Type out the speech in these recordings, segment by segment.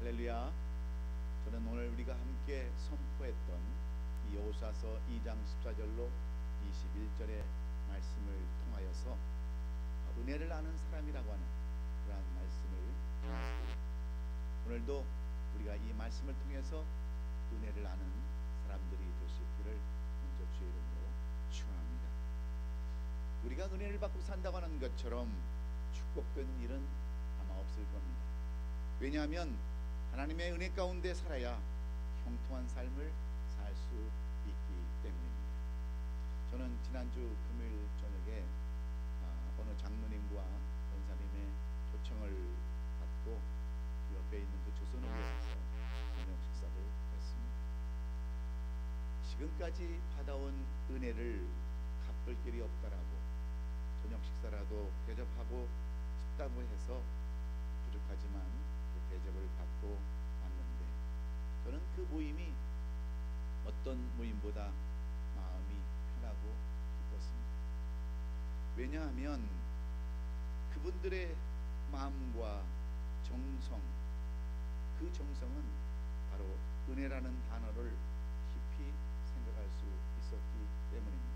할렐루야. 저는 오늘 우리가 함께 선포했던 이 여호수아서 2장 14절로 21절의 말씀을 통하여서 은혜를 아는 사람이라고 하는 그러한 말씀을 오늘도 우리가 이 말씀을 통해서 은혜를 아는 사람들이 될 수 있기를 먼저 주의 이름으로 축원합니다. 우리가 은혜를 받고 산다고 하는 것처럼 축복된 일은 아마 없을 겁니다. 왜냐하면 하나님의 은혜 가운데 살아야 형통한 삶을 살 수 있기 때문입니다. 저는 지난주 금요일 저녁에 어느 장로님과 권사님의 초청을 받고 그 옆에 있는 그 조선의회에서 저녁 식사를 했습니다. 지금까지 받아온 은혜를 갚을 길이 없다라고 저녁 식사라도 대접하고 싶다고 해서 부족하지만 그 대접을 받고 왔는데 저는 그 모임이 어떤 모임보다 마음이 편하고 기뻤습니다. 왜냐하면 그분들의 마음과 정성, 그 정성은 바로 은혜라는 단어를 깊이 생각할 수 있었기 때문입니다.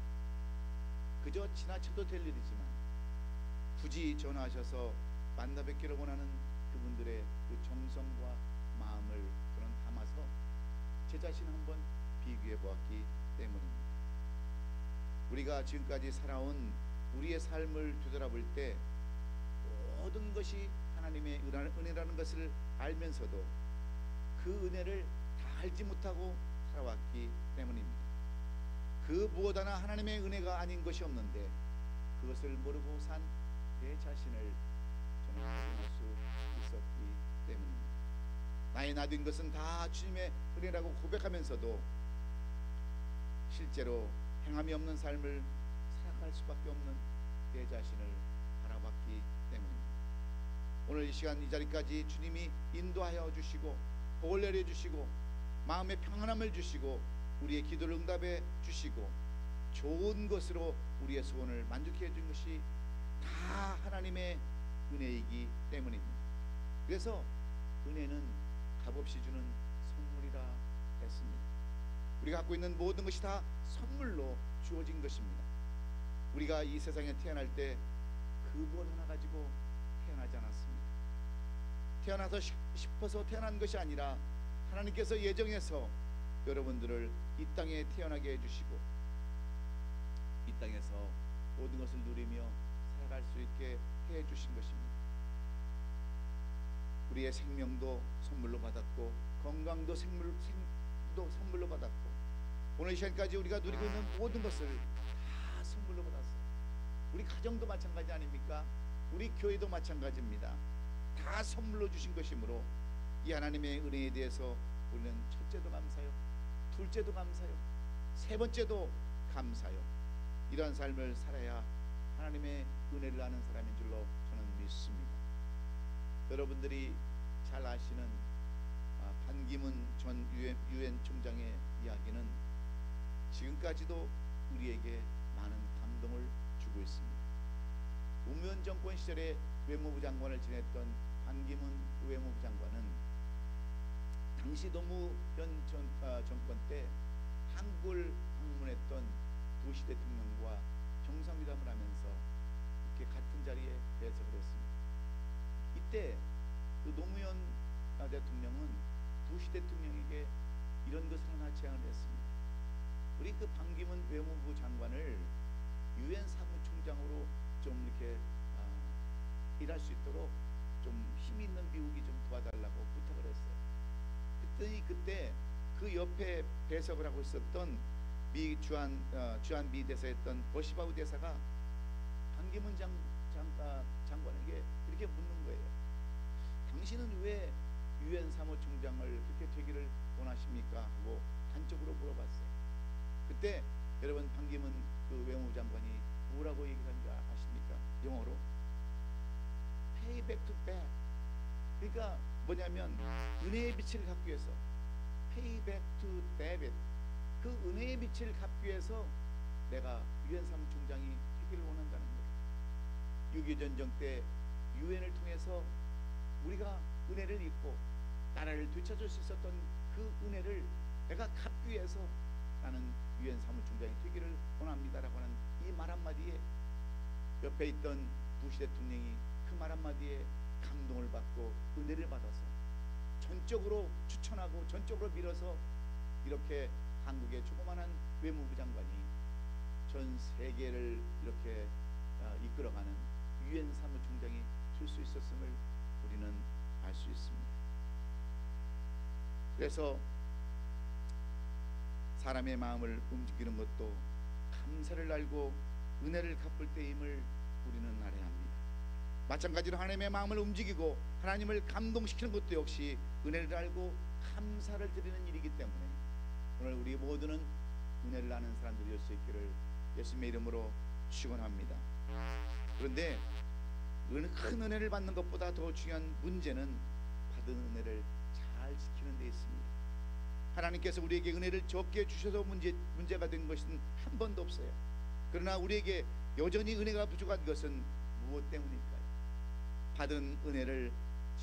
그저 지나쳐도 될 일이지만 굳이 전화하셔서 만나 뵙기를 원하는 그분들의 그 정성과 마음을 저는 담아서 제 자신을 한번 비교해 보았기 때문입니다. 우리가 지금까지 살아온 우리의 삶을 되돌아볼 때 모든 것이 하나님의 은혜라는 것을 알면서도 그 은혜를 다 알지 못하고 살아왔기 때문입니다. 그 무엇 하나 하나님의 은혜가 아닌 것이 없는데 그것을 모르고 산 내 자신을 저는 발견할 수 있었기 때문입니다. 나의 나된 것은 다 주님의 은혜라고 고백하면서도 실제로 행함이 없는 삶을 살아갈 수밖에 없는 내 자신을 바라봤기 때문입니다. 오늘 이 시간 이 자리까지 주님이 인도하여 주시고 복을 내려주시고 마음의 평안함을 주시고 우리의 기도를 응답해 주시고 좋은 것으로 우리의 소원을 만족해 준 것이 다 하나님의 은혜이기 때문입니다. 그래서 은혜는 값없이 주는 선물이라 했습니다. 우리가 갖고 있는 모든 것이 다 선물로 주어진 것입니다. 우리가 이 세상에 태어날 때 그 무엇 하나 가지고 태어나지 않았습니다. 태어나서 싶어서 태어난 것이 아니라 하나님께서 예정해서 여러분들을 이 땅에 태어나게 해주시고 이 땅에서 모든 것을 누리며 살아갈 수 있게 해주신 것입니다. 우리의 생명도 선물로 받았고 건강도 선물로 받았고 오늘 이 시간까지 우리가 누리고 있는 모든 것을 다 선물로 받았어요. 우리 가정도 마찬가지 아닙니까? 우리 교회도 마찬가지입니다. 다 선물로 주신 것이므로 이 하나님의 은혜에 대해서 우리는 첫째도 감사요, 둘째도 감사요, 세 번째도 감사요. 이러한 삶을 살아야 하나님의 은혜를 아는 사람인 줄로 저는 믿습니다. 여러분들이 잘 아시는 반기문 전 유엔 총장의 이야기는 지금까지도 우리에게 많은 감동을 주고 있습니다. 노무현 정권 시절에 외무부 장관을 지냈던 반기문 외무부 장관은 당시 노무현 정권 때 한국을 방문했던 부시 대통령과 정상회담을 하면서 이렇게 같은 자리에 배석을 했습니다. 이때 그 노무현 대통령은 부시 대통령에게 이런 것을 하나 제안을 했습니다. 우리 그 반기문 외무부 장관을 유엔 사무총장으로 좀 이렇게 일할 수 있도록 좀 힘 있는 미국이 좀 도와달라고 부탁을 했어요. 그랬더니 그때 그 옆에 배석을 하고 있었던 주한 미 대사였던 버시바우 대사가 반기문 장관에게 이렇게 묻는 거예요. 당신은 왜 유엔 사무총장을 그렇게 되기를 원하십니까? 하고 단적으로 물어봤어요. 그때 여러분 반기문 그 외무부 장관이 뭐라고 얘기한 줄 아십니까? 영어로 pay back to back. 그러니까 뭐냐면 은혜의 빛을 갚기 위해서 pay back to debit. 그 은혜의 빛을 갚기 위해서 내가 유엔 사무총장이 되기를 원한다는 거예요. 6.25 전쟁 때 유엔을 통해서 우리가 은혜를 입고 나라를 되찾을 수 있었던 그 은혜를 내가 갚기 위해서 나는 유엔 사무총장이 되기를 원합니다라고 하는 이 말 한마디에 옆에 있던 부시 대통령이 그 말 한마디에 감동을 받고 은혜를 받아서 전적으로 추천하고 전적으로 밀어서 이렇게 한국의 조그만한 외무부 장관이 전 세계를 이렇게 이끌어가는 유엔 사무총장이 될 수 있었음을 우리는 알 수 있습니다. 그래서 사람의 마음을 움직이는 것도 감사를 알고 은혜를 갚을 때임을 우리는 알아야 합니다. 마찬가지로 하나님의 마음을 움직이고 하나님을 감동시키는 것도 역시 은혜를 알고 감사를 드리는 일이기 때문에 오늘 우리 모두는 은혜를 아는 사람들이 될 수 있기를 예수님의 이름으로 축원합니다. 그런데 큰 은혜를 받는 것보다 더 중요한 문제는 받은 은혜를 잘 지키는 데 있습니다. 하나님께서 우리에게 은혜를 적게 주셔서 문제가 된 것은 한 번도 없어요. 그러나 우리에게 여전히 은혜가 부족한 것은 무엇 때문일까요? 받은 은혜를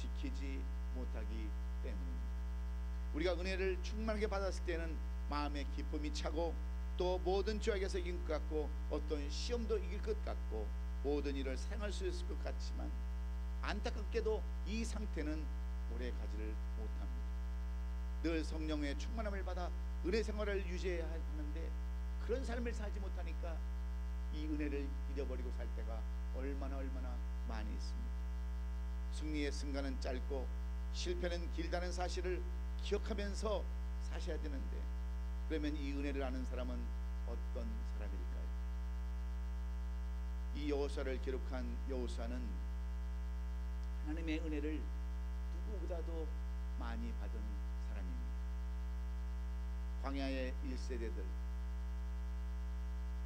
지키지 못하기 때문입니다. 우리가 은혜를 충만하게 받았을 때는 마음의 기쁨이 차고 또 모든 죄악에서 이길 것 같고 어떤 시험도 이길 것 같고 모든 일을 사용할 수 있을 것 같지만 안타깝게도 이 상태는 오래 가지를 못합니다. 늘 성령의 충만함을 받아 은혜 생활을 유지해야 하는데 그런 삶을 살지 못하니까 이 은혜를 잃어버리고 살 때가 얼마나 많이 있습니다. 승리의 순간은 짧고 실패는 길다는 사실을 기억하면서 사셔야 되는데 그러면 이 은혜를 아는 사람은 어떤 사람일까요? 이 여호수아를 기록한 여호수아는 하나님의 은혜를 누구보다도 많이 받은 사람입니다. 광야의 1세대들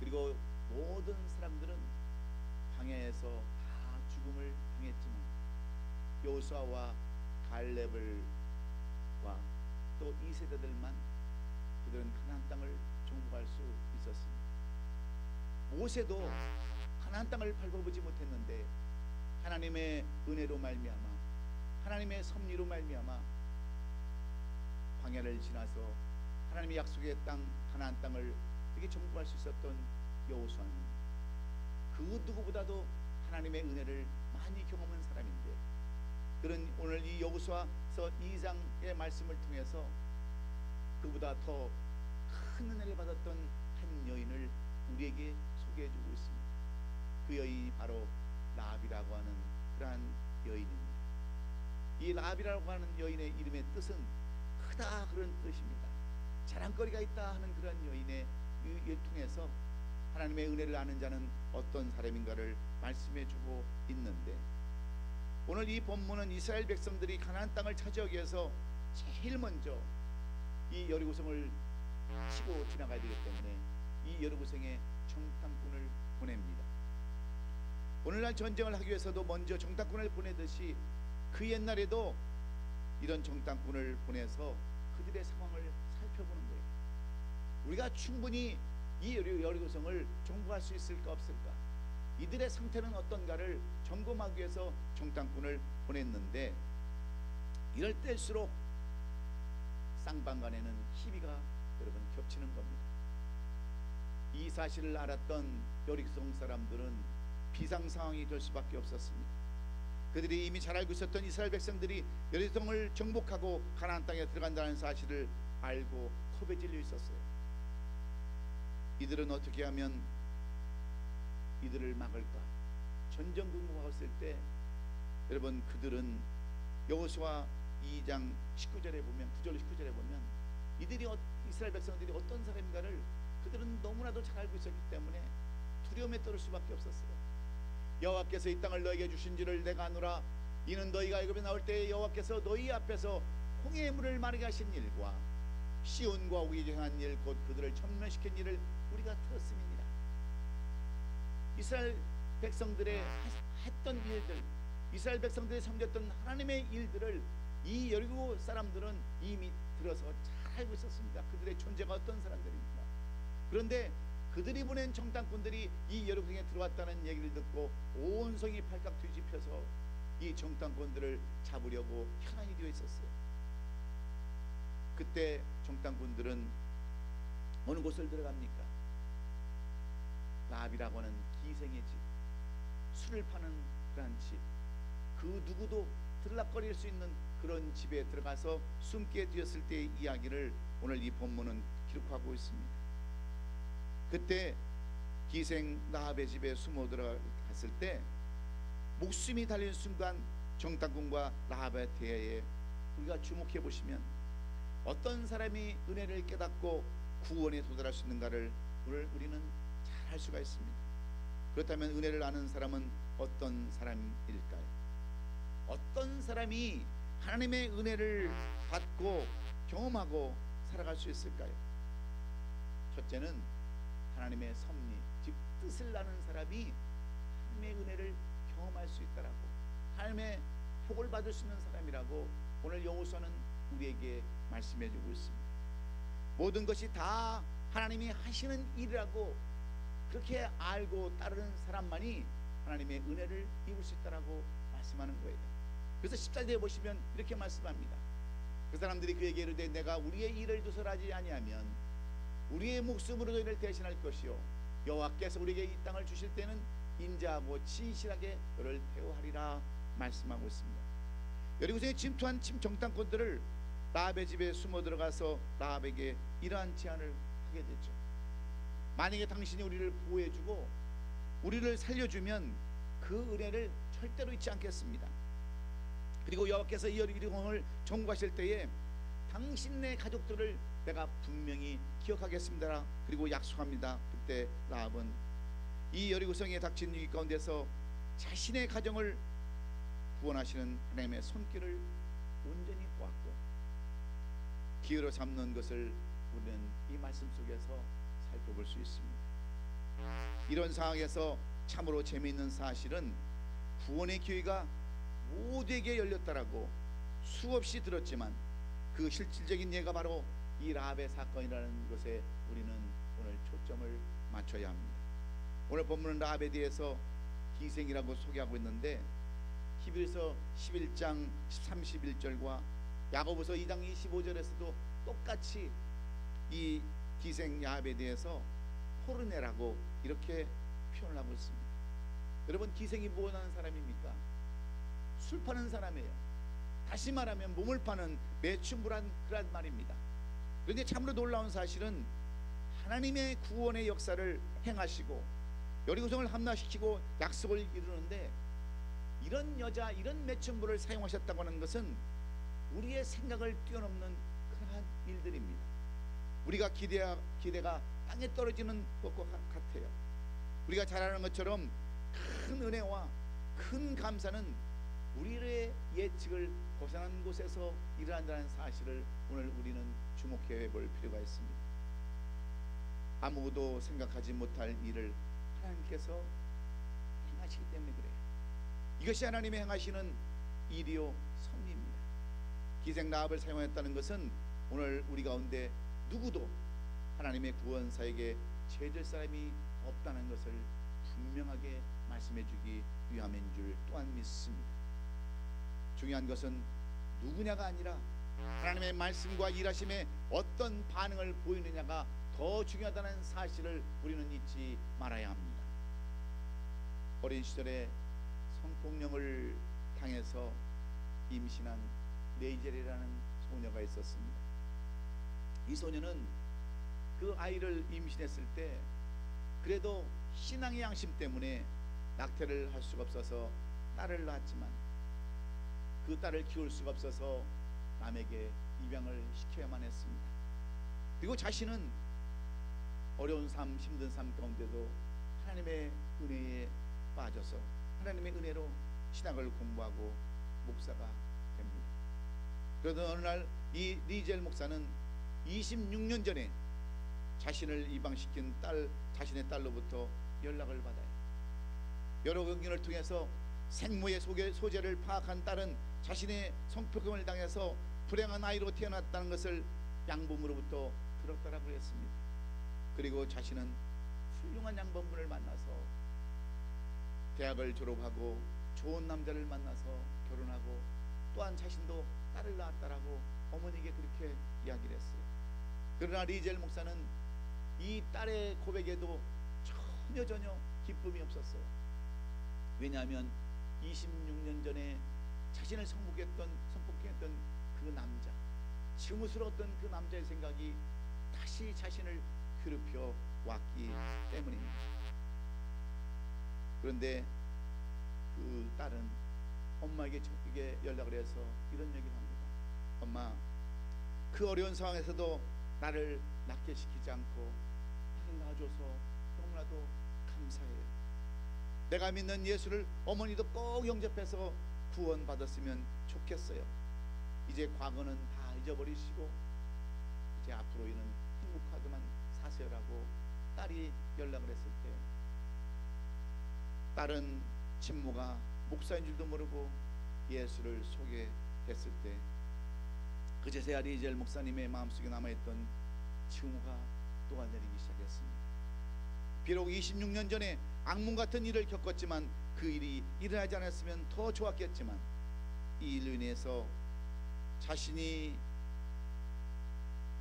그리고 모든 사람들은 광야에서 다 죽음을 당했지만 여호수아와 갈렙과 또 2세대들만 그들은 가나안 땅을 정복할 수 있었습니다. 모세도 가나안 땅을 밟아보지 못했는데 하나님의 은혜로 말미암아 하나님의 섭리로 말미암아 광야를 지나서 하나님의 약속의 땅 가나안 땅을 되게 정복할 수 있었던 여호수아는 그 누구보다도 하나님의 은혜를 많이 경험한 사람인데 그런 오늘 이 여호수아서 2장의 말씀을 통해서 그보다 더 큰 은혜를 받았던 한 여인을 우리에게 소개해주고 있습니다. 그 여인이 바로 라합이라고 하는 그러한 여인입니다. 이 라합이라고 하는 여인의 이름의 뜻은 크다 그런 뜻입니다. 자랑거리가 있다 하는 그런 여인의 일 통해서 하나님의 은혜를 아는 자는 어떤 사람인가를 말씀해주고 있는데 오늘 이 본문은 이스라엘 백성들이 가나안 땅을 차지하기 위해서 제일 먼저 이 여리고성을 치고 지나가야 되기 때문에 이 여리고성에 정탐꾼을 보냅니다. 오늘날 전쟁을 하기 위해서도 먼저 정탐꾼을 보내듯이 그 옛날에도 이런 정탐꾼을 보내서 그들의 상황을 살펴보는 거예요. 우리가 충분히 이 여리고성을 정복할 수 있을까 없을까, 이들의 상태는 어떤가를 점검하기 위해서 정탐꾼을 보냈는데 이럴 때일수록 쌍방간에는 시비가 여러분 겹치는 겁니다. 이 사실을 알았던 여리고성 사람들은 비상 상황이 될 수밖에 없었습니다. 그들이 이미 잘 알고 있었던 이스라엘 백성들이 여리고성을 정복하고 가나안 땅에 들어간다는 사실을 알고 겁에 질려 있었어요. 이들은 어떻게 하면 이들을 막을까? 전전긍긍하고 있을 때 여러분 그들은 여호수아 2장 19절에 보면 9절 19절에 보면 이스라엘 백성들이 어떤 사람인가를 그들은 너무나도 잘 알고 있었기 때문에 두려움에 떨을 수밖에 없었어요. 여호와께서 이 땅을 너에게 주신지를 내가 아노라. 이는 너희가 애굽에 나올 때에 여호와께서 너희 앞에서 홍해의 물을 마르게 하신 일과 시온과 오기에 행한 일 곧 그들을 천멸시킨 일을 우리가 들었음이니라. 이스라엘 백성들의 했던 일들, 이스라엘 백성들이 섬겼던 하나님의 일들을 이 여리고 사람들은 이미 들어서 잘 알고 있었습니다. 그들의 존재가 어떤 사람들입니다. 그런데 그들이 보낸 정탐꾼들이 이 여리고성에 들어왔다는 얘기를 듣고 온 성이 발칵 뒤집혀서 이 정탐꾼들을 잡으려고 현안이 되어 있었어요. 그때 정탐꾼들은 어느 곳을 들어갑니까? 라합이라고 하는 기생의 집, 술을 파는 그러한 집, 그 누구도 들락거릴 수 있는 그런 집에 들어가서 숨게 되었을 때의 이야기를 오늘 이 본문은 기록하고 있습니다. 그때 기생 라합의 집에 숨어 들어갔을 때 목숨이 달린 순간 정탐꾼과 라합의 대화에 우리가 주목해 보시면 어떤 사람이 은혜를 깨닫고 구원에 도달할 수 있는가를 오늘 우리는 잘 알 수가 있습니다. 그렇다면 은혜를 아는 사람은 어떤 사람일까요? 어떤 사람이 하나님의 은혜를 받고 경험하고 살아갈 수 있을까요? 첫째는 하나님의 섭리, 즉 뜻을 아는 사람이 하나님의 은혜를 경험할 수 있다라고, 하나님의 복을 받을 수 있는 사람이라고 오늘 여호수아는 우리에게 말씀해 주고 있습니다. 모든 것이 다 하나님이 하시는 일이라고 그렇게 알고 따르는 사람만이 하나님의 은혜를 입을 수 있다라고 말씀하는 거예요. 그래서 10절에 보시면 이렇게 말씀합니다. 그 사람들이 그에게 이르되 내가 우리의 일을 두설하지 아니하면 우리의 목숨으로도 이를 대신할 것이요 여호와께서 우리에게 이 땅을 주실 때는 인자하고 진실하게 너를 대우하리라 말씀하고 있습니다. 여리고성에 침투한 정탐꾼들을 라합의 집에 숨어 들어가서 라합에게 이러한 제안을 하게 됐죠. 만약에 당신이 우리를 보호해주고 우리를 살려주면 그 은혜를 절대로 잊지 않겠습니다. 그리고 여호와께서 이 여리고성을 점거하실 때에 당신네 가족들을 내가 분명히 기억하겠습니다. 그리고 약속합니다. 그때 라합은 이 여리고성에 닥친 위기 가운데서 자신의 가정을 구원하시는 하나님의 손길을 온전히 보았고 기회로 삼는 것을 우리는 이 말씀 속에서 살펴볼 수 있습니다. 이런 상황에서 참으로 재미있는 사실은 구원의 기회가 모두에게 열렸다라고 수없이 들었지만 그 실질적인 예가 바로 이 라합의 사건이라는 것에 우리는 오늘 초점을 맞춰야 합니다. 오늘 본문은 라합에 대해서 기생이라고 소개하고 있는데 히브리서 11장 31절과 야고보서 2장 25절에서도 똑같이 이 기생 라합에 대해서 포르네라고 이렇게 표현을 하고 있습니다. 여러분, 기생이 뭐 하는 사람입니까? 술 파는 사람이에요. 다시 말하면 몸을 파는 매춘부란 그런 말입니다. 그런데 참으로 놀라운 사실은 하나님의 구원의 역사를 행하시고 여리고성을 함락시키고 약속을 이루는데 이런 여자, 이런 매춘부를 사용하셨다고 하는 것은 우리의 생각을 뛰어넘는 그러한 일들입니다. 우리가 기대가 땅에 떨어지는 것과 같아요. 우리가 잘 아는 것처럼 큰 은혜와 큰 감사는 우리의 예측을 벗어난 곳에서 일어난다는 사실을 오늘 우리는 주목해 볼 필요가 있습니다. 아무도 생각하지 못할 일을 하나님께서 행하시기 때문에 그래요. 이것이 하나님의 행하시는 일이요 섭리입니다. 기생 라합을 사용했다는 것은 오늘 우리 가운데 누구도 하나님의 구원사에게 죄질 사람이 없다는 것을 분명하게 말씀해 주기 위함인 줄 또한 믿습니다. 중요한 것은 누구냐가 아니라 하나님의 말씀과 일하심에 어떤 반응을 보이느냐가 더 중요하다는 사실을 우리는 잊지 말아야 합니다. 어린 시절에 성폭력을 당해서 임신한 레이젤이라는 소녀가 있었습니다. 이 소녀는 그 아이를 임신했을 때 그래도 신앙의 양심 때문에 낙태를 할 수가 없어서 딸을 낳았지만 그 딸을 키울 수가 없어서 남에게 입양을 시켜야만 했습니다. 그리고 자신은 어려운 삶, 힘든 삶 가운데도 하나님의 은혜에 빠져서 하나님의 은혜로 신학을 공부하고 목사가 됩니다. 그러던 어느 날 이 리젤 목사는 26년 전에 자신을 입양시킨 자신의 딸로부터 연락을 받아요. 여러 경륜을 통해서 생모의 소재를 파악한 딸은 자신의 성폭행을 당해서 불행한 아이로 태어났다는 것을 양부모로부터 들었다라고 했습니다. 그리고 자신은 훌륭한 양반분을 만나서 대학을 졸업하고 좋은 남자를 만나서 결혼하고 또한 자신도 딸을 낳았다라고 어머니에게 그렇게 이야기를 했어요. 그러나 리젤 목사는 이 딸의 고백에도 전혀 기쁨이 없었어요. 왜냐하면 26년 전에 자신을 선포했던 그 남자, 증오스러웠던 그 남자의 생각이 다시 자신을 괴롭혀 왔기 때문입니다. 그런데 그 딸은 엄마에게 연락을 해서 이런 얘기를 합니다. 엄마, 그 어려운 상황에서도 나를 낫게 시키지 않고 나를 낳아줘서 너무나도 감사해요. 내가 믿는 예수를 어머니도 꼭 영접해서 구원받았으면 좋겠어요. 이제 과거는 다 잊어버리시고 이제 앞으로는 행복하게만 사세요라고 딸이 연락을 했을 때, 딸은 친모가 목사인 줄도 모르고 예수를 소개했을 때 그제서야 리젤 목사님의 마음속에 남아있던 증오가 녹아내리기 시작했습니다. 비록 26년 전에 악몽 같은 일을 겪었지만 그 일이 일어나지 않았으면 더 좋았겠지만 이 일로 인해서 자신이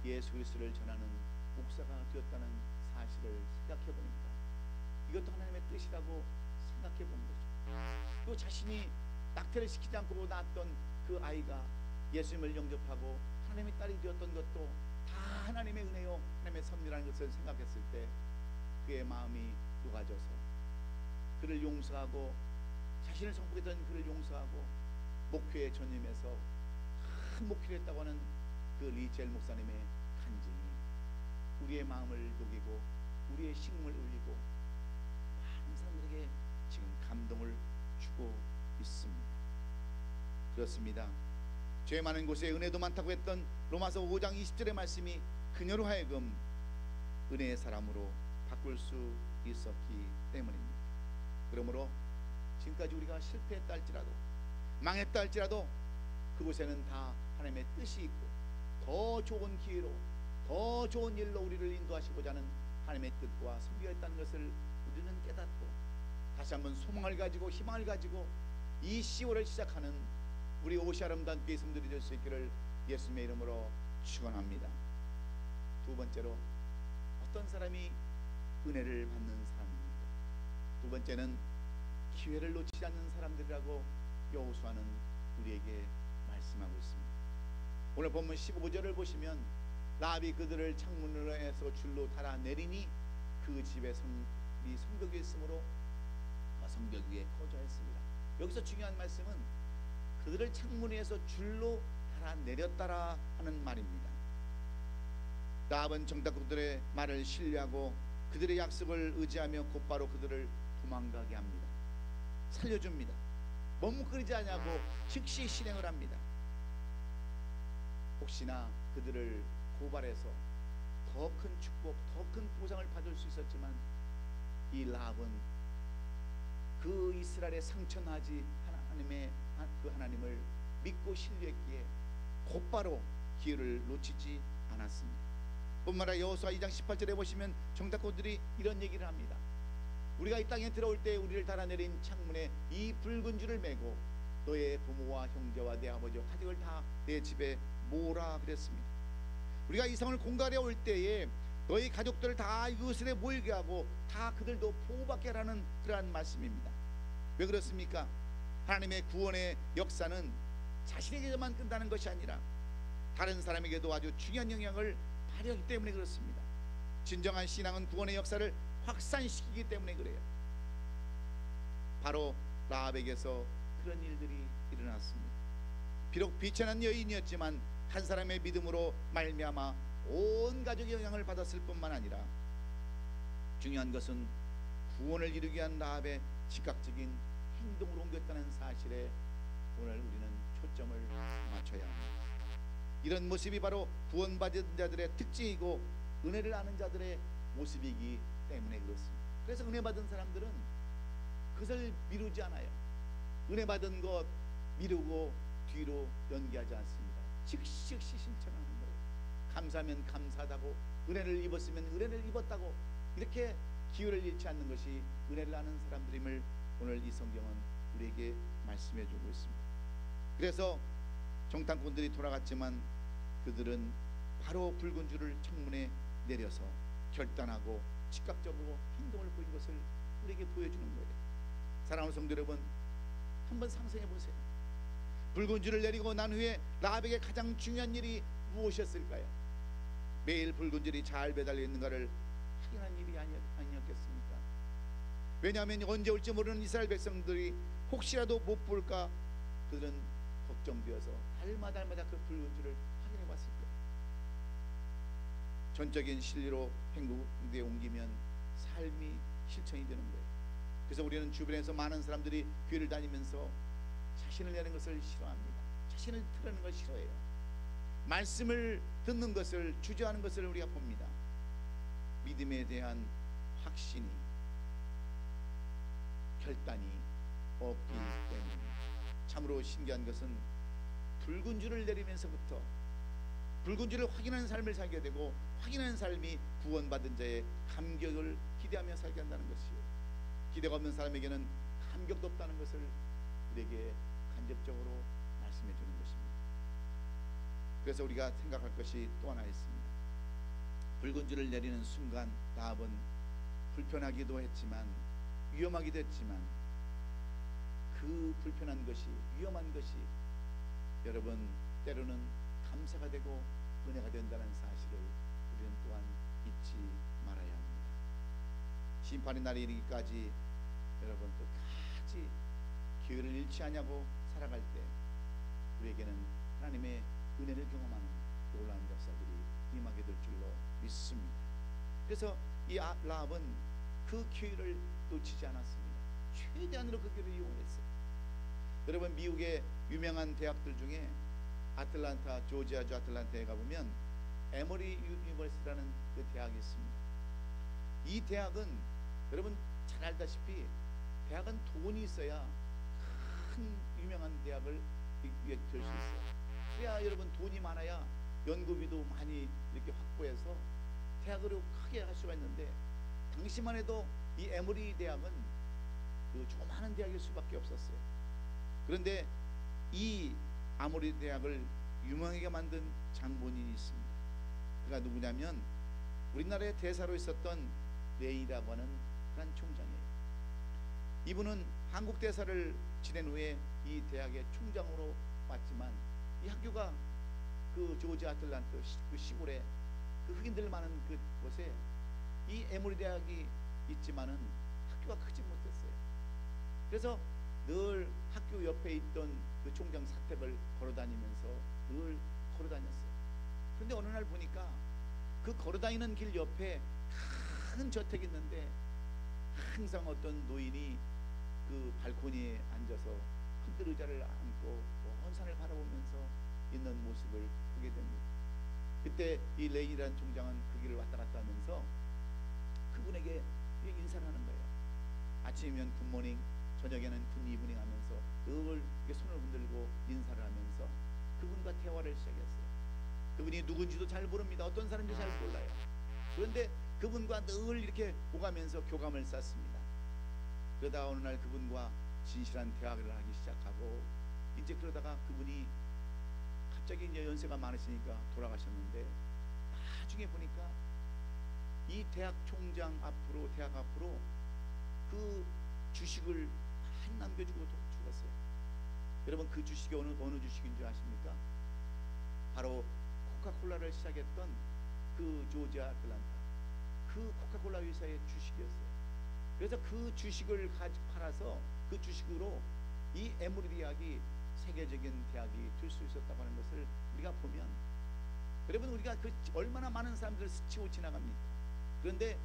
예수 그리스도를 전하는 목사가 되었다는 사실을 생각해 보니까 이것도 하나님의 뜻이라고 생각해 본 거죠. 또 자신이 낙태를 시키지 않고 낳았던 그 아이가 예수님을 영접하고 하나님의 딸이 되었던 것도 다 하나님의 은혜요 하나님의 섭리라는 것을 생각했을 때 그의 마음이 녹아져서 그를 용서하고 자신을 선포했던 그를 용서하고 목회에 전념해서 큰 목회를 했다고 하는 그 리첼 목사님의 간증이 우리의 마음을 녹이고 우리의 식음을 울리고 많은 사람들에게 지금 감동을 주고 있습니다. 그렇습니다. 죄 많은 곳에 은혜도 많다고 했던 로마서 5장 20절의 말씀이 그녀로 하여금 은혜의 사람으로 바꿀 수 있었기 때문입니다. 그러므로 지금까지 우리가 실패했다 할지라도 망했다 할지라도 그곳에는 다 하나님의 뜻이 있고 더 좋은 기회로 더 좋은 일로 우리를 인도하시고자 하는 하나님의 뜻과 섭리가 있다는 것을 우리는 깨닫고 다시 한번 소망을 가지고 희망을 가지고 이 10월을 시작하는 우리 옷이 아름다운 교회 성도들이 될 수 있기를 예수님의 이름으로 축원합니다. 두 번째로, 어떤 사람이 은혜를 받는 사람입니까? 두 번째는 기회를 놓치지 않는 사람들이라고 여호수아는 우리에게 말씀하고 있습니다. 오늘 본문 15절을 보시면 라합이 그들을 창문으로 해서 줄로 달아내리니 그 집에 성벽이 있으므로 성벽 위에 거주하였습니다. 여기서 중요한 말씀은 그들을 창문에서 줄로 달아내렸다라 하는 말입니다. 라합은 정탐꾼들의 말을 신뢰하고 그들의 약속을 의지하며 곧바로 그들을 도망가게 합니다. 살려줍니다. 머뭇거리지 않냐고 즉시 실행을 합니다. 혹시나 그들을 고발해서 더 큰 축복, 더 큰 보상을 받을 수 있었지만 이 라합은 그 이스라엘의 상처나지 하나님을 믿고 신뢰했기에 곧바로 기회를 놓치지 않았습니다. 뿐만 아니라 여호수아 2장 18절에 보시면 정탐꾼들이 이런 얘기를 합니다. 우리가 이 땅에 들어올 때 우리를 달아내린 창문에 이 붉은 줄을 매고 너의 부모와 형제와 내 아버지와 가족을 다 내 집에 모으라 그랬습니다. 우리가 이성을 공갈해 올 때에 너희 가족들을 다 이웃에 모이게 하고 다 그들도 보호받게 하라는 그러한 말씀입니다. 왜 그렇습니까? 하나님의 구원의 역사는 자신에게만 끝나는 것이 아니라 다른 사람에게도 아주 중요한 영향을 발휘하기 때문에 그렇습니다. 진정한 신앙은 구원의 역사를 확산시키기 때문에 그래요. 바로 라합에게서 그런 일들이 일어났습니다. 비록 비천한 여인이었지만 한 사람의 믿음으로 말미암아 온 가족의 영향을 받았을 뿐만 아니라 중요한 것은 구원을 이루기 위한 라합의 즉각적인 행동으로 옮겼다는 사실에 오늘 우리는 초점을 맞춰야 합니다. 이런 모습이 바로 구원받은 자들의 특징이고 은혜를 아는 자들의 모습이기 때문에 그렇습니다. 그래서 은혜 받은 사람들은 그것을 미루지 않아요. 은혜 받은 것 미루고 뒤로 연기하지 않습니다. 즉시 실천하는 거예요. 감사하면 감사하다고, 은혜를 입었으면 은혜를 입었다고, 이렇게 기회를 잃지 않는 것이 은혜를 아는 사람들임을 오늘 이 성경은 우리에게 말씀해 주고 있습니다. 그래서 정탐꾼들이 돌아갔지만 그들은 바로 붉은 줄을 창문에 내려서 결단하고 즉각적으로 행동을 보인 것을 우리에게 보여주는 거예요. 사랑하는 성도 여러분, 한번 상상해 보세요. 붉은 줄을 내리고 난 후에 라합에게 가장 중요한 일이 무엇이었을까요? 매일 붉은 줄이 잘 매달려 있는가를 확인한 일이 아니었겠습니까? 왜냐하면 언제 올지 모르는 이스라엘 백성들이 혹시라도 못 볼까 그들은 걱정되어서 날마다 그 붉은 줄을 확인해 봤을 거예요. 전적인 진리로 행복에 옮기면 삶이 실천이 되는 거예요. 그래서 우리는 주변에서 많은 사람들이 교회를 다니면서 자신을 내는 것을 싫어합니다. 자신을 드러내는 걸 싫어해요. 말씀을 듣는 것을 주저하는 것을 우리가 봅니다. 믿음에 대한 확신이, 결단이 없기 때문입니다. 참으로 신기한 것은 붉은 줄을 내리면서부터 붉은 줄을 확인하는 삶을 살게 되고, 확인하는 삶이 구원받은 자의 감격을 기대하며 살게 한다는 것이에요. 기대가 없는 사람에게는 감격도 없다는 것을 우리에게 간접적으로 말씀해 주는 것입니다. 그래서 우리가 생각할 것이 또 하나 있습니다. 붉은 줄을 내리는 순간 라합은 불편하기도 했지만, 위험하기도 했지만, 그 불편한 것이, 위험한 것이 여러분 때로는 감사가 되고 은혜가 된다는 사실을 우리는 또한 잊지 말아야 합니다. 심판의 날이 이르기까지 여러분 끝까지 기회를 잃지 않냐고 살아갈 때 우리에게는 하나님의 은혜를 경험하는 놀라운 역사들이 임하게 될 줄로 믿습니다. 그래서 이 라합은 그 기회를 놓치지 않았습니다. 최대한으로 그 기회를 이용했어요. 여러분, 미국의 유명한 대학들 중에 아틀란타, 조지아주 아틀란타에 가보면 에머리 유니버시티라는 그 대학이 있습니다. 이 대학은 여러분 잘 알다시피 대학은 돈이 있어야 큰 유명한 대학을 될 수 있어요. 그래야 여러분 돈이 많아야 연구비도 많이 이렇게 확보해서 대학으로 크게 할 수가 있는데, 당시만 해도 이 에머리 대학은 그 조그마한 대학일 수밖에 없었어요. 그런데 이 아모리 대학을 유명하게 만든 장본인이 있습니다. 그가 누구냐면 우리나라의 대사로 있었던 레이라고 하는 그런 총장이에요. 이분은 한국 대사를 지낸 후에 이 대학의 총장으로 왔지만, 이 학교가 그 조지 아틀란타 그 시골에 그 흑인들 많은 그 곳에 이 에모리 대학이 있지만은 학교가 크지 못했어요. 그래서 늘 학교 옆에 있던 그 총장 사택을 걸어다니면서 늘 걸어다녔어요. 그런데 어느 날 보니까 그 걸어다니는 길 옆에 큰 저택이 있는데 항상 어떤 노인이 그 발코니에 앉아서 흔들 의자를 안고 먼 산을 바라보면서 있는 모습을 보게 됩니다. 그때 이 레이라는 총장은 그 길을 왔다 갔다 하면서 그분에게 인사를 하는 거예요. 아침이면 굿모닝, 저녁에는 굿이브닝 하면서 늘 손을 흔들고 인사를 하면서 그분과 대화를 시작했어요. 그분이 누군지도 잘 모릅니다. 어떤 사람인지 잘 몰라요. 그런데 그분과 늘 이렇게 오가면서 교감을 쌓습니다. 그러다가 어느 날 그분과 진실한 대화를 하기 시작하고, 이제 그러다가 그분이 갑자기 이제 연세가 많으시니까 돌아가셨는데, 나중에 보니까 이 대학 총장 앞으로, 대학 앞으로 그 주식을 많이 남겨주고 죽었어요. 여러분, 그 주식이 어느 주식인 줄 아십니까? 바로 코카콜라를 시작했던 그 조지아 아틀란타 그 코카콜라 회사의 주식이었어요. 그래서 그 주식을 팔아서 그 주식으로 이 에모리 대학이 세계적인 대학이 될 수 있었다고 하는 것을 우리가 보면, 여러분 우리가 그 얼마나 많은 사람들을 스치고 지나갑니까? 그런데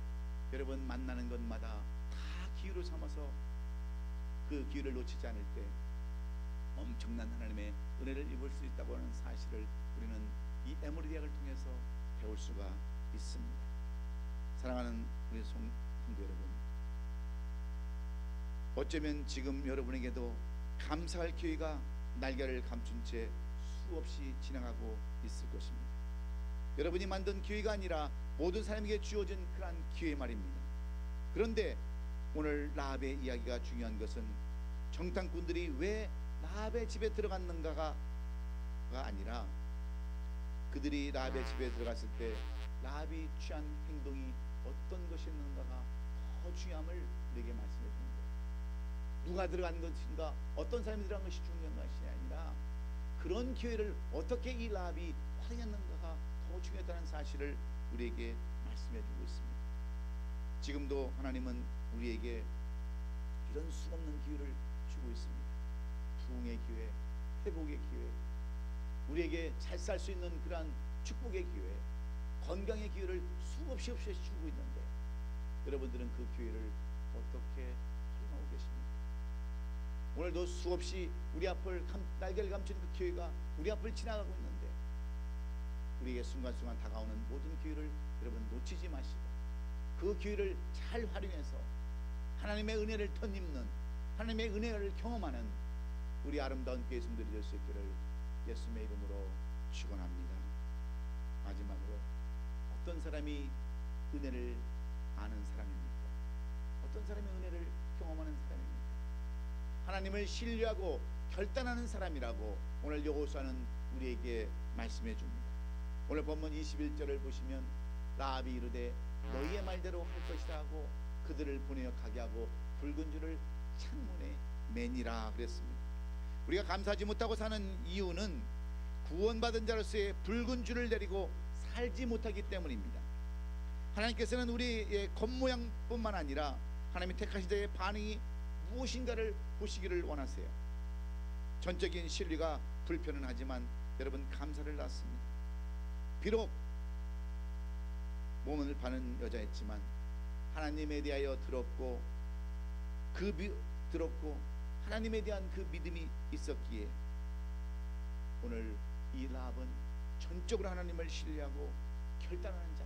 여러분 만나는 것마다 다 기회로 삼아서 그 기회를 놓치지 않을 때 엄청난 하나님의 은혜를 입을 수 있다고 하는 사실을 우리는 이 에모리 대학을 통해서 배울 수가 있습니다. 사랑하는 우리 성도 여러분, 어쩌면 지금 여러분에게도 감사할 기회가 날개를 감춘 채 수없이 지나가고 있을 것입니다. 여러분이 만든 기회가 아니라 모든 사람에게 주어진 그러한 기회 말입니다. 그런데 오늘 라합의 이야기가 중요한 것은 정탐꾼들이 왜 라합의 집에 들어갔는가가 아니라 그들이 라합의 집에 들어갔을 때 라합이 취한 행동이 어떤 것이었는가가 더 중요함을 우리에게 말씀해 주는 거예요. 누가 들어간 것인가, 어떤 사람이 들어간 것이 중요한 것이 아니라 그런 기회를 어떻게 이 라합이 활용했는가가 더 중요하다는 사실을 우리에게 말씀해 주고 있습니다. 지금도 하나님은 우리에게 이런 수없는 기회를 주고 있습니다. 부흥의 기회, 회복의 기회, 우리에게 잘 살 수 있는 그러한 축복의 기회, 건강의 기회를 수없이 없이 주고 있는데 여러분들은 그 기회를 어떻게 활용하고 계십니까? 오늘도 수없이 우리 앞을 날개를 감춘 그 기회가 우리 앞을 지나가고 있는데 우리에게 순간순간 다가오는 모든 기회를 여러분 놓치지 마시고 그 기회를 잘 활용해서 하나님의 은혜를 덧입는, 하나님의 은혜를 경험하는 우리 아름다운 교회 성도들이 될 수 있기를 예수님의 이름으로 축원합니다. 마지막으로 어떤 사람이 은혜를 아는 사람입니까? 어떤 사람이 은혜를 경험하는 사람입니까? 하나님을 신뢰하고 결단하는 사람이라고 오늘 여호수아는 우리에게 말씀해 줍니다. 오늘 본문 21절을 보시면 라합이 이르되 너희의 말대로 할 것이라 하고 그들을 보내어 가게 하고 붉은 줄을 창문에 매니라 그랬습니다. 우리가 감사하지 못하고 사는 이유는 구원받은 자로서의 붉은 줄을 내리고 살지 못하기 때문입니다. 하나님께서는 우리의 겉모양뿐만 아니라 하나님이 택하신 자의 반응이 무엇인가를 보시기를 원하세요. 전적인 신뢰가 불편은 하지만 여러분 감사를 낳습니다. 비록 몸을 파는 여자였지만 하나님에 대하여 들었고 하나님에 대한 그 믿음이 있었기에 오늘 이 라합은 전적으로 하나님을 신뢰하고 결단하는 자.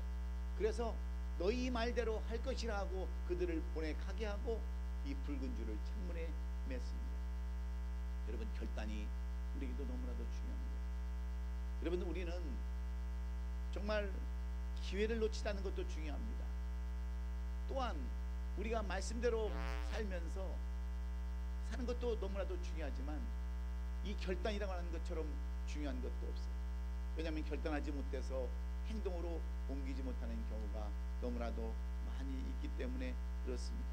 그래서 너희 말대로 할 것이라 하고 그들을 보내 가게 하고 이 붉은 줄을 창문에 맸습니다. 여러분 결단이 우리에게도 너무나도 중요합니다. 여러분 우리는 정말 기회를 놓치지 않는 것도 중요합니다. 또한 우리가 말씀대로 살면서 사는 것도 너무나도 중요하지만 이 결단이라고 하는 것처럼 중요한 것도 없어요. 왜냐하면 결단하지 못해서 행동으로 옮기지 못하는 경우가 너무나도 많이 있기 때문에 그렇습니다.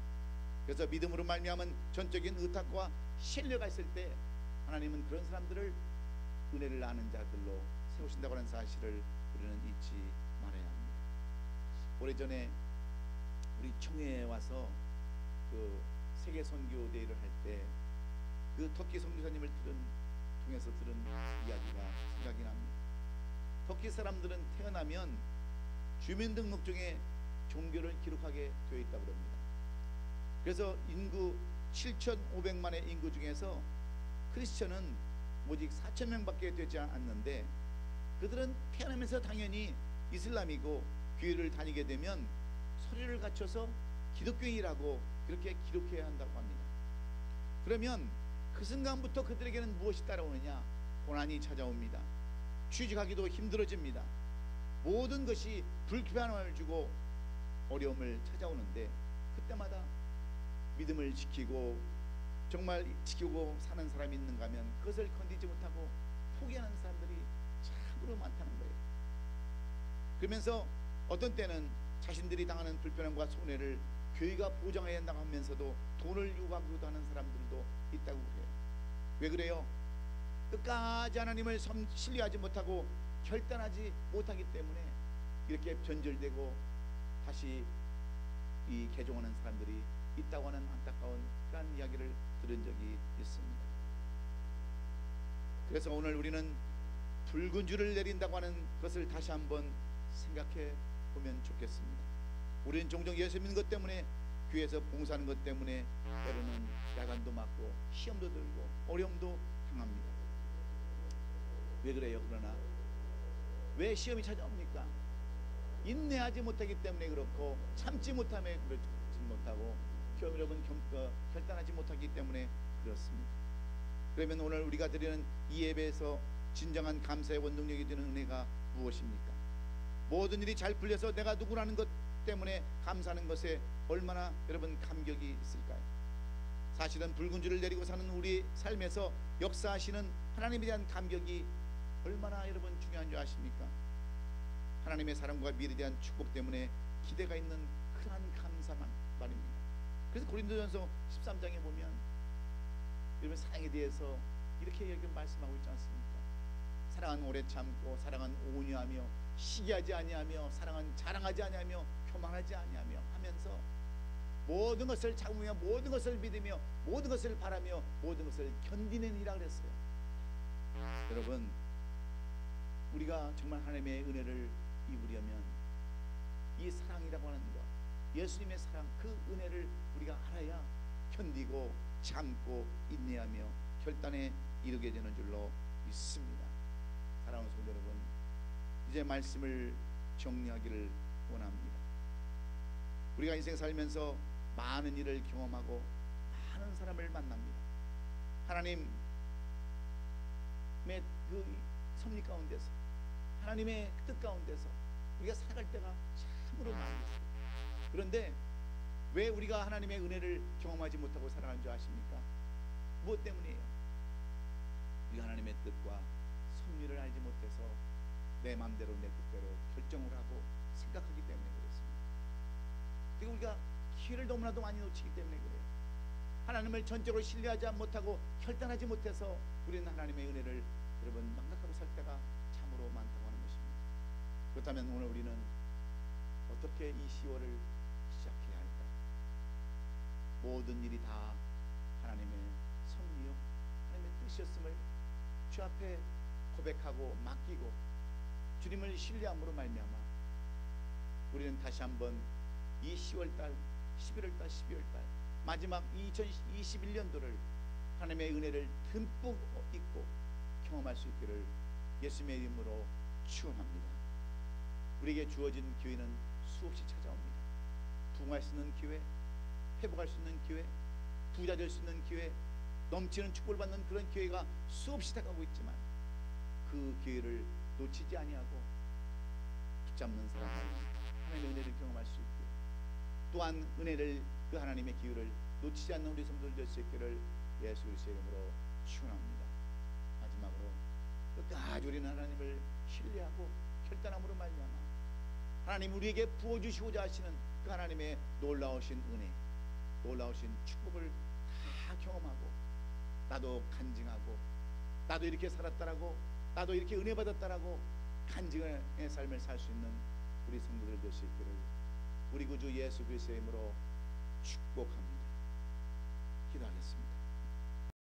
그래서 믿음으로 말미암은 전적인 의탁과 신뢰가 있을 때 하나님은 그런 사람들을 은혜를 아는 자들로 세우신다고 하는 사실을 우리는 잊지 말아야 합니다. 오래전에 우리 청해에 와서 그 세계 선교 대회를 할 때 그 터키 선교사님을 통해서 들은 이야기가 생각이 납니다. 터키 사람들은 태어나면 주민등록증에 종교를 기록하게 되어 있다고 합니다. 그래서 인구 7,500만의 인구 중에서 크리스천은 오직 4,000명밖에 되지 않는데 그들은 태어나면서 당연히 이슬람이고 교회를 다니게 되면 서류를 갖춰서 기독교인이라고 그렇게 기록해야 한다고 합니다. 그러면 그 순간부터 그들에게는 무엇이 따라오느냐? 고난이 찾아옵니다. 취직하기도 힘들어집니다. 모든 것이 불편함을 주고 어려움을 찾아오는데 그때마다 믿음을 지키고 정말 지키고 사는 사람이 있는가 하면 그것을 건디지 못하고 포기하는 사람들이 참으로 많다는 거예요. 그러면서 어떤 때는 자신들이 당하는 불편함과 손해를 교회가 보장해야 한다고 하면서도 돈을 요구하기도 하는 사람들도 있다고 그래요. 왜 그래요? 끝까지 하나님을 신뢰하지 못하고 결단하지 못하기 때문에 이렇게 변절되고 다시 이 개종하는 사람들이 있다고 하는 안타까운 그런 이야기를 들은 적이 있습니다. 그래서 오늘 우리는 붉은 줄을 내린다고 하는 것을 다시 한번 생각해 보면 좋겠습니다. 우리는 종종 예수 믿는 것 때문에 교회에서 봉사하는 것 때문에 때로는 야간도 맞고 시험도 들고 어려움도 당합니다. 왜 그래요? 그러나 왜 시험이 찾아옵니까? 인내하지 못하기 때문에 그렇고 참지 못하면 그렇지 못하고 여러분 결단하지 못하기 때문에 그렇습니다. 그러면 오늘 우리가 드리는 이 예배에서 진정한 감사의 원동력이 되는 은혜가 무엇입니까? 모든 일이 잘 풀려서 내가 누구라는 것 때문에 감사하는 것에 얼마나 여러분 감격이 있을까요? 사실은 붉은 줄을 내리고 사는 우리 삶에서 역사하시는 하나님에 대한 감격이 얼마나 여러분 중요한 줄 아십니까? 하나님의 사랑과 미래에 대한 축복 때문에 기대가 있는 큰 감사만 말입니다. 그래서 고린도전서 13장에 보면 여러분 사랑에 대해서 이렇게 여기 말씀하고 있지 않습니까? 사랑은 오래 참고, 사랑은 온유하며, 시기하지 아니하며, 사랑은 자랑하지 아니하며, 교만하지 아니하며 하면서 모든 것을 참으며, 모든 것을 믿으며, 모든 것을 바라며, 모든 것을 견디는 이라 그랬어요. 여러분, 우리가 정말 하나님의 은혜를 입으려면 이 사랑이라고 하는 것, 예수님의 사랑, 그 은혜를 우리가 알아야 견디고 참고 인내하며 결단에 이르게 되는 줄로 믿습니다. 사랑하는 성도 여러분, 이제 말씀을 정리하기를 원합니다. 우리가 인생 살면서 많은 일을 경험하고 많은 사람을 만납니다. 하나님의 그 섭리 가운데서, 하나님의 뜻 가운데서 우리가 살아갈 때가 참으로 많이 있어요. 그런데 왜 우리가 하나님의 은혜를 경험하지 못하고 살아가는 줄 아십니까? 무엇 때문이에요? 우리가 하나님의 뜻과 섭리를 알지 못해서 내 마음대로 내 뜻대로 결정을 하고 생각하기 때문에 그렇습니다. 그리고 우리가 기회를 너무나도 많이 놓치기 때문에 그래요. 하나님을 전적으로 신뢰하지 못하고 결단하지 못해서 우리는 하나님의 은혜를 여러분 망각하고 살 때가 참으로 많다고 하는 것입니다. 그렇다면 오늘 우리는 어떻게 이 10월을 시작해야 할까요? 모든 일이 다 하나님의 섭리요, 하나님의 뜻이었음을 주 앞에 고백하고 맡기고 주님을 신뢰함으로 말미암아 우리는 다시 한번 이 10월달, 11월달, 12월달 마지막 2021년도를 하나님의 은혜를 듬뿍 입고 경험할 수 있기를 예수님의 이름으로 축원합니다. 우리에게 주어진 기회는 수없이 찾아옵니다. 부흥할 수 있는 기회, 회복할 수 있는 기회, 부자 될 수 있는 기회, 넘치는 축복을 받는 그런 기회가 수없이 다가오고 있지만 그 기회를 놓치지 아니하고 붙잡는 사람은 하나님의 은혜를 경험할 수 있고, 또한 은혜를, 그 하나님의 기회를 놓치지 않는 우리 성도들 될 수 있기를 예수 그리스도의 이름으로 축원합니다. 마지막으로 끝까지 우리는 하나님을 신뢰하고 결단함으로 말미암아 하나님 우리에게 부어주시고자 하시는 그 하나님의 놀라우신 은혜, 놀라우신 축복을 다 경험하고 나도 간증하고 나도 이렇게 살았다라고, 나도 이렇게 은혜 받았다라고 간증의 삶을 살 수 있는 우리 성도들 될 수 있기를 우리 구주 예수 그리스도의 이름으로 축복합니다. 기도하겠습니다.